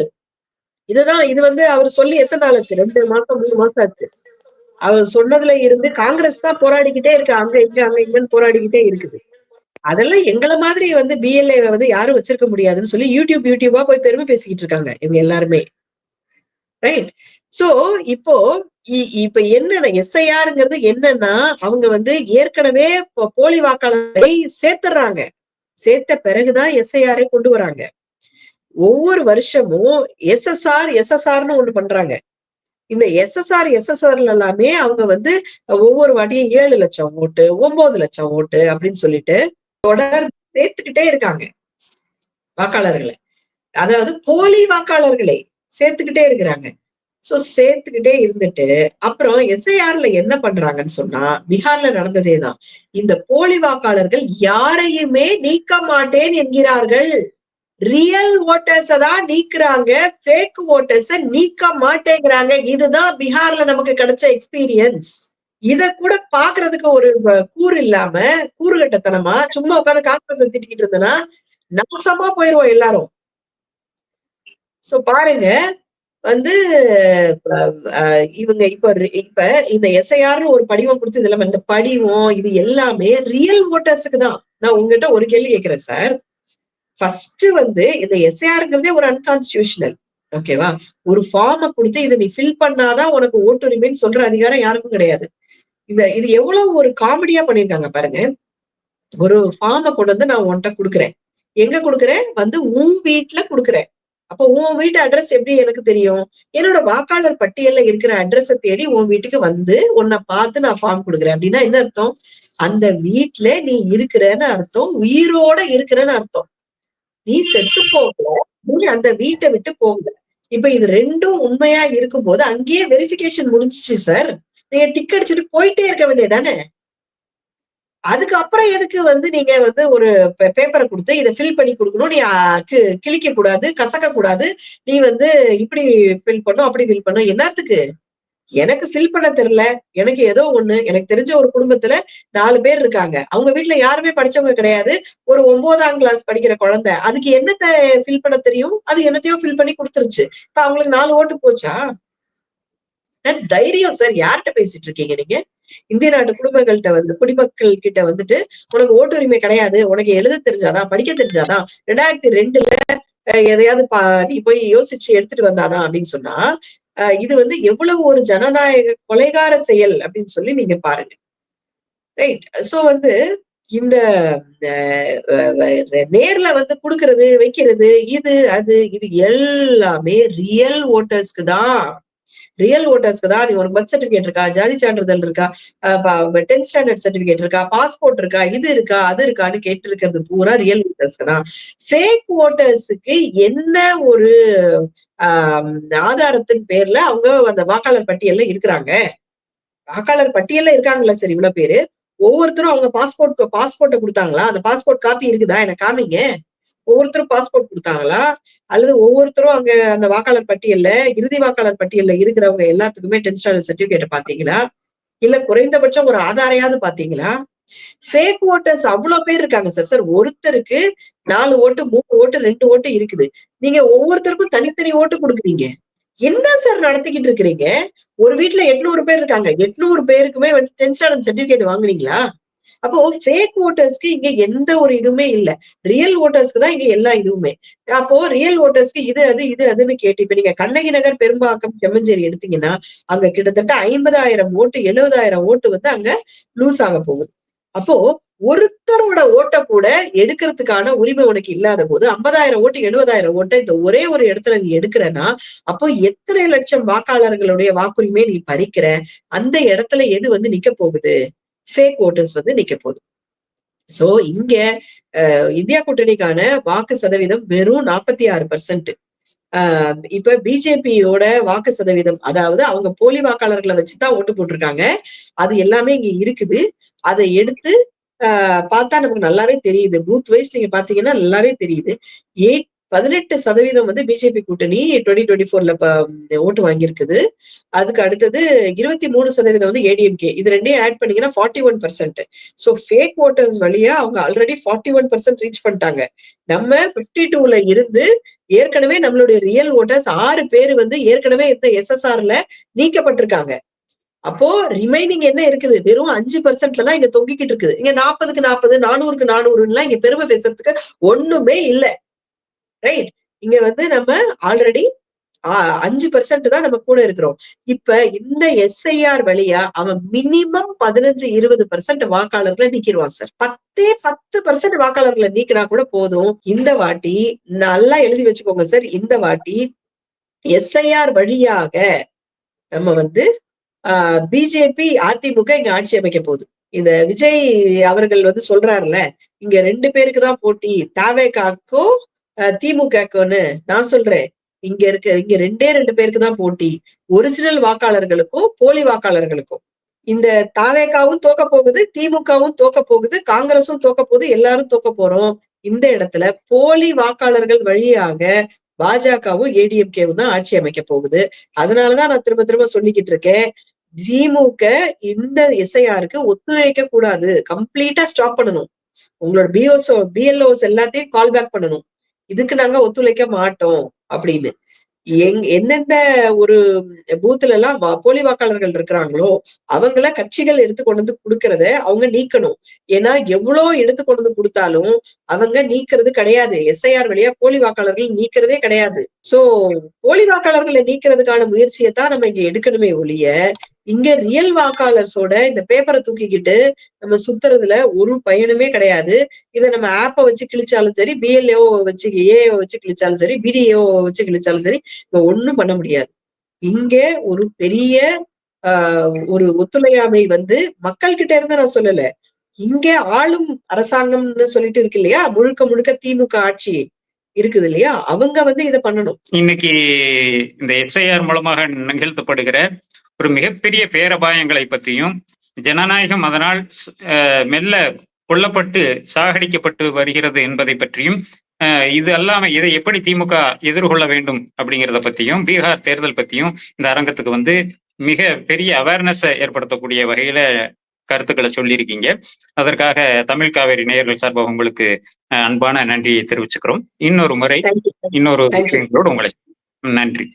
இது வந்து அவர் சொல்லி எத்தனை நாள் ஆச்சு? 2 மாசம் 3 மாசம் ஆச்சு. அவர் சொன்னதுல இருந்து காங்கிரஸ் தான் போராடிக்கிட்டே இருக்கு. அங்க இங்கன்னு போராடிக்கிட்டே இருக்குது. அதெல்லாம் எங்கள மாதிரி வந்து பிஎல்ஏ வந்து யாரும் வச்சிருக்க முடியாதுன்னு சொல்லி யூடியூபா போய் பெருமை பேசிக்கிட்டு இருக்காங்க இவங்க எல்லாருமே. ரைட். சோ இப்போ இப்ப என்னன்னா எஸ்ஐஆர்ங்கிறது என்னன்னா, அவங்க வந்து ஏற்கனவே போலி வாக்காளரை சேர்த்துறாங்க. சேர்த்த பிறகுதான் எஸ்ஐஆரை கொண்டு வராங்க. ஒவ்வொரு வருஷமும் எஸ்எஸ்ஆர்னு ஒண்ணு பண்றாங்க. இந்த எஸ்எஸ்ஆர்ல எல்லாமே அவங்க வந்து ஒவ்வொரு வாட்டியும் 7 லட்சம் ஓட்டு 9 லட்சம் ஓட்டு அப்படின்னு சொல்லிட்டு தொடர்ந்து சேர்த்துக்கிட்டே இருக்காங்க வாக்காளர்களை. அதாவது போலி வாக்காளர்களை சேர்த்துக்கிட்டே இருக்கிறாங்க. சோ சேர்த்துக்கிட்டே இருந்துட்டு அப்புறம் எஸ்ஐஆர்ல என்ன பண்றாங்கன்னு சொன்னா, பீகார்ல நடந்ததேதான். இந்த போலி வாக்காளர்கள் யாரையுமே நீக்க மாட்டேன் என்கிறார்கள். ரியல் ஓட்டர்ஸ தான் நீக்குறாங்க, ஃபேக் ஓட்டர்ஸ நீக்க மாட்டேங்கிறாங்க. இதுதான் பீகார்ல நமக்கு கிடைச்ச எக்ஸ்பீரியன்ஸ். இத கூட பாக்குறதுக்கு ஒரு கூறு இல்லாம கூறுகட்டத்தனமா சும்மா உட்கார்ந்து காங்கிரஸ் திட்டிக்கிட்டு இருந்தனா நாசமா போயிருவோம் எல்லாரும். சோ பாருங்க, வந்து இவங்க இப்ப இந்த எஸ்ஐஆர்னு ஒரு படிவம் கொடுத்து இதுல இந்த படிவம் இது எல்லாமே ரியல் ஓட்டர்ஸுக்கு தான். நான் உங்ககிட்ட ஒரு கேள்வி கேட்கிறேன் சார். ஃபர்ஸ்ட் வந்து இந்த எஸ்ஐஆர்ங்கிறதே ஒரு அன்கான்ஸ்டிடியூஷனல். ஓகேவா? ஒரு ஃபார்ம கொடுத்து இதை நீ ஃபில் பண்ணாதான் உனக்கு ஓட்டுரிமைன்னு சொல்ற அதிகாரம் யாருக்கும் கிடையாது. இது எவ்வளவு ஒரு காமெடியா பண்ணிருக்காங்க பாருங்க. ஒரு ஃபார்ம கொண்டு வந்து நான் உன்கிட்ட குடுக்குறேன். எங்க குடுக்குறேன்? வந்து உன் வீட்ல குடுக்குறேன். அப்ப உன் வீட்டு அட்ரஸ் எப்படி எனக்கு தெரியும்? என்னோட வாக்காளர் பட்டியல்ல இருக்கிற அட்ரஸ தேடி உன் வீட்டுக்கு வந்து உன்னை பார்த்து நான் ஃபார்ம் குடுக்குறேன். அப்படின்னா என்ன அர்த்தம்? அந்த வீட்ல நீ இருக்கிறன்னு அர்த்தம். உயிரோட இருக்கிறன்னு அர்த்தம். நீ செத்து போகல. நீ அந்த வீட்டை விட்டு போகல. இப்ப இது 2ம் உண்மையா இருக்கும்போது அங்கேயே வெரிஃபிகேஷன் முடிஞ்சுச்சு சார். நீங்க டிக் அடிச்சுட்டு போயிட்டே இருக்க வேண்டியதுதானே? அதுக்கப்புறம் எதுக்கு வந்து நீங்க வந்து ஒரு பேப்பர குடுத்து இத ஃபில் பண்ணி குடுக்கணும். நீ கிழிக்க கூடாது, கசக்க கூடாது. நீ வந்து இப்படி ஃபில் பண்ணும், அப்படி ஃபில் பண்ணும். என்னத்துக்கு? எனக்கு ஃபில் பண்ண தெரியல. எனக்கு ஏதோ ஒண்ணு. எனக்கு தெரிஞ்ச ஒரு குடும்பத்துல 4 பேர் இருக்காங்க. அவங்க வீட்ல யாருமே படிச்சவங்க கிடையாது. ஒரு 9ஆம் கிளாஸ் படிக்கிற குழந்தை. அதுக்கு என்னத்த ஃபில் பண்ண தெரியும்? அது என்னத்தையோ ஃபில் பண்ணி குடுத்துருச்சு. இப்ப அவங்களுக்கு 4 ஓட்டு போச்சா? தைரியம் சார். யார்கிட்ட பேசிட்டு இருக்கீங்க நீங்க? இந்திய நாட்டு குடிமக்கள் கிட்ட வந்துட்டு உனக்கு ஓட்டுரிமை கிடையாது. உனக்கு எழுத தெரிஞ்சாதான், படிக்க தெரிஞ்சாதான், 2002ல எதையாவது நீ போய் யோசிச்சு எடுத்துட்டு வந்தாதான் அப்படின்னு சொன்னா, இது வந்து எவ்வளவு ஒரு ஜனநாயக கொலைகார செயல் அப்படின்னு சொல்லி நீங்க பாருங்க. ரைட். சோ வந்து இந்த நேர்ல வந்து குடுக்கறது, வைக்கிறது, இது எல்லாமே ரியல் ஓட்டர்ஸ்க்கு தான். ரியல் ஓட்டர்ஸ்க்கு தான். நீ உனக்கு பர்த் சர்டிபிகேட் இருக்கா? ஜாதி சான்றிதழ் இருக்கா? 10th ஸ்டாண்டர்ட் சர்டிபிகேட் இருக்கா? பாஸ்போர்ட் இருக்கா? இது இருக்கா? அது இருக்கான்னு கேட்டு இருக்கிறது பூரா ரியல் ஓட்டர்ஸ்க்கு தான். ஃபேக் ஓட்டர்ஸுக்கு என்ன ஒரு ஆதாரத்தின் பேர்ல அவங்க அந்த வாக்காளர் பட்டியல்ல இருக்கிறாங்க? வாக்காளர் பட்டியல்ல இருக்காங்களா சார் இவ்வளவு பேரு? ஒவ்வொருத்தரும் அவங்க பாஸ்போர்ட்ட குடுத்தாங்களா? அந்த பாஸ்போர்ட் காப்பி இருக்குதா? எனக்கு காமிங்க. ஒவ்வொருத்தரும் பாஸ்போர்ட் குடுத்தாங்களா? அல்லது ஒவ்வொருத்தரும் அங்க அந்த வாக்காளர் பட்டியல்ல, இறுதி வாக்காளர் பட்டியல்ல இருக்கிறவங்க எல்லாத்துக்குமே 10th ஸ்டாண்டர்ட் சர்டிபிகேட் பாத்தீங்களா? இல்ல குறைந்தபட்சம் ஒரு ஆதாரையாவது பாத்தீங்களா? ஃபேக் ஓட்டர்ஸ் அவ்ளோ பேர் இருக்காங்க சார். சார் ஒருத்தருக்கு 4 ஓட்டு, 3 ஓட்டு, 2 ஓட்டு இருக்குது. நீங்க ஒவ்வொருத்தருக்கும் தனித்தனி ஓட்டு குடுக்குறீங்க. என்ன சார் நடத்திக்கிட்டு இருக்கிறீங்க? ஒரு வீட்ல 800 பேர் இருக்காங்க. 800 பேருக்குமே வந்து 10th ஸ்டாண்டர்ட் சர்டிபிகேட் வாங்குனீங்களா? அப்போ ஃபேக் ஓட்டர்ஸ்க்கு இங்க எந்த ஒரு இதுவுமே இல்ல. ரியல் ஓட்டர்ஸ்க்கு தான் இங்க எல்லா இதுவுமே. அப்போ ரியல் ஓட்டர்ஸ்க்கு இது அதுன்னு கேட்டு இப்ப நீங்க கண்ணகி நகர், பெரும்பாக்கம், செம்மஞ்சேரி எடுத்தீங்கன்னா, அங்க கிட்டத்தட்ட 50,000 ஓட்டு, 70,000 ஓட்டு வந்து அங்க லூஸ் ஆக போகுது. அப்போ ஒருத்தரோட ஓட்ட கூட எடுக்கிறதுக்கான உரிமை உனக்கு இல்லாத போது 50,000 ஓட்டு, 70,000 ஓட்ட இந்த ஒரே ஒரு இடத்துல நீ எடுக்கிறன்னா, அப்போ எத்தனை லட்சம் வாக்காளர்களுடைய வாக்குரிமையை நீ பறிக்கிற? அந்த இடத்துல எது வந்து நிக்க போகுது? ஃபேக் ஓட்டர்ஸ் வந்து நிக்க போகுது. சோ இங்க இந்தியா கூட்டணிக்கான வாக்கு சதவீதம் வெறும் 46%. இப்ப பிஜேபியோட வாக்கு சதவீதம், அதாவது அவங்க போலி வாக்காளர்களை வச்சுதான் ஓட்டு போட்டிருக்காங்க. அது எல்லாமே இங்க இருக்குது. அதை எடுத்து பார்த்தா நமக்கு நல்லாவே தெரியுது. பூத் வைஸ் நீங்க பாத்தீங்கன்னா நல்லாவே தெரியுது. 18% வந்து பிஜேபி கூட்டணி 2024ல ஓட்டு வாங்கியிருக்குது. அதுக்கு அடுத்தது 23% வந்து ஏடிஎம்கே. இது 2யும் ஆட் பண்ணீங்கன்னா 41%. சோ ஃபேக் ஓட்டர்ஸ் வழியா அவங்க ஆல்ரெடி 41% ரீச் பண்ணிட்டாங்க. நம்ம 52ல இருந்து ஏற்கனவே நம்மளுடைய ரியல் ஓட்டர்ஸ் 6 பேர் வந்து ஏற்கனவே இந்த எஸ்எஸ்ஆர்ல நீக்கப்பட்டிருக்காங்க. அப்போ ரிமைனிங் என்ன இருக்குது? வெறும் 5%ல தான் இங்க தொங்கிக்கிட்டு இருக்குது. இங்க 40க்கு 40, 400க்கு 400ன்னுலாம் இங்க பெருமை பேசுறதுக்கு ஒண்ணுமே இல்ல. ரைட். இங்க வந்து நம்ம ஆல்ரெடி 5% தான் நம்ம கூட இருக்கிறோம். இப்ப இந்த எஸ்ஐஆர் வழியா அவன் மினிமம் 15, 20% வாக்காளர்களை நீக்கிருவான் சார். 10% வாக்காளர்களை நீக்கினா கூட போதும். இந்த வாட்டி நல்லா எழுதி வச்சுக்கோங்க சார். இந்த வாட்டி எஸ்ஐஆர் வழியாக நம்ம வந்து பிஜேபி, அதிமுக இங்க ஆட்சி அமைக்க போகுது. இந்த விஜய் அவர்கள் வந்து சொல்றாருல, இங்க 2 பேருக்கு தான் போட்டி. தவேகாக்கும் திமுகக்குன்னு நான் சொல்றேன். இங்க 2 பேருக்கு தான் போட்டி. ஒரிஜினல் வாக்காளர்களுக்கும், போலி வாக்காளர்களுக்கும். இந்த தாவேகாவும் தோக்க போகுது, திமுகவும் தோக்க போகுது, காங்கிரஸும் தோக்க போகுது, எல்லாரும் தோக்க போறோம். இந்த இடத்துல போலி வாக்காளர்கள் வழியாக பாஜகவும், ஏடிஎம்கேவும் தான் ஆட்சி அமைக்க போகுது. அதனாலதான் நான் திரும்ப திரும்ப சொல்லிக்கிட்டு இருக்கேன். திமுக இந்த எஸ்ஐஆருக்கு ஒத்துழைக்க கூடாது. கம்ப்ளீட்டா ஸ்டாப் பண்ணணும். உங்களோட பிஎல்ஓஸ் எல்லாத்தையும் கால் பேக் பண்ணணும். இதுக்கு நாங்க ஒத்துழைக்க மாட்டோம் அப்படின்னு. எந்தெந்த ஒரு பூத்துல எல்லாம் போலி வாக்காளர்கள் இருக்கிறாங்களோ அவங்கள கட்சிகள் எடுத்து கொண்டு வந்து கொடுக்கறத அவங்க நீக்கணும். ஏன்னா எவ்வளவு எடுத்து கொண்டு வந்து கொடுத்தாலும் அவங்க நீக்கிறது கிடையாது. எஸ்ஐஆர் வழியா போலி வாக்காளர்கள் நீக்கிறதே கிடையாது. சோ போலி வாக்காளர்களை நீக்கிறதுக்கான முயற்சியை தான் நம்ம இங்க எடுக்கணுமே ஒழிய, இங்க ரியல் வாக்காளர்ஸோட இந்த பேப்பரை தூக்கிக்கிட்டு நம்ம சுத்துறதுல ஒரு பயனுமே கிடையாது. இத நம்ம ஆப்ப வச்சு கிழிச்சாலும் சரி, பிஎல்ஏ வச்சு வச்சு கிழிச்சாலும் சரி, பிடிஏ வச்சு கிழிச்சாலும் சரி, இங்க ஒண்ணும் பண்ண முடியாது. இங்க ஒரு பெரிய ஒரு ஒத்துழையாமை வந்து மக்கள் கிட்ட இருந்து நான் சொல்லல. இங்க ஆளும் அரசாங்கம்னு சொல்லிட்டு இருக்கு இல்லையா? முழுக்க முழுக்க திமுக ஆட்சி இருக்குது இல்லையா? அவங்க வந்து இத பண்ணணும். இன்னைக்கு இந்த எஸ்ஐஆர் மூலமாக நிகழ்த்தப்படுகிற ஒரு மிகப்பெரிய பேரபாயங்களை பற்றியும், ஜனநாயகம் அதனால் மெல்ல கொல்லப்பட்டு சாகடிக்கப்பட்டு வருகிறது என்பதை பற்றியும், இது அல்லாம இதை எப்படி திமுக எதிர்கொள்ள வேண்டும் அப்படிங்கிறத பத்தியும், பீகார் தேர்தல் பத்தியும் இந்த அரங்கத்துக்கு வந்து மிக பெரிய அவேர்னஸ் ஏற்படுத்தக்கூடிய வகையில கருத்துக்களை சொல்லியிருக்கீங்க. அதற்காக தமிழ் காவேரி நேயர்கள் சார்பாக உங்களுக்கு அன்பான நன்றியை தெரிவிச்சுக்கிறோம். இன்னொரு முறை இன்னொரு விஷயங்களோடு உங்களை நன்றி.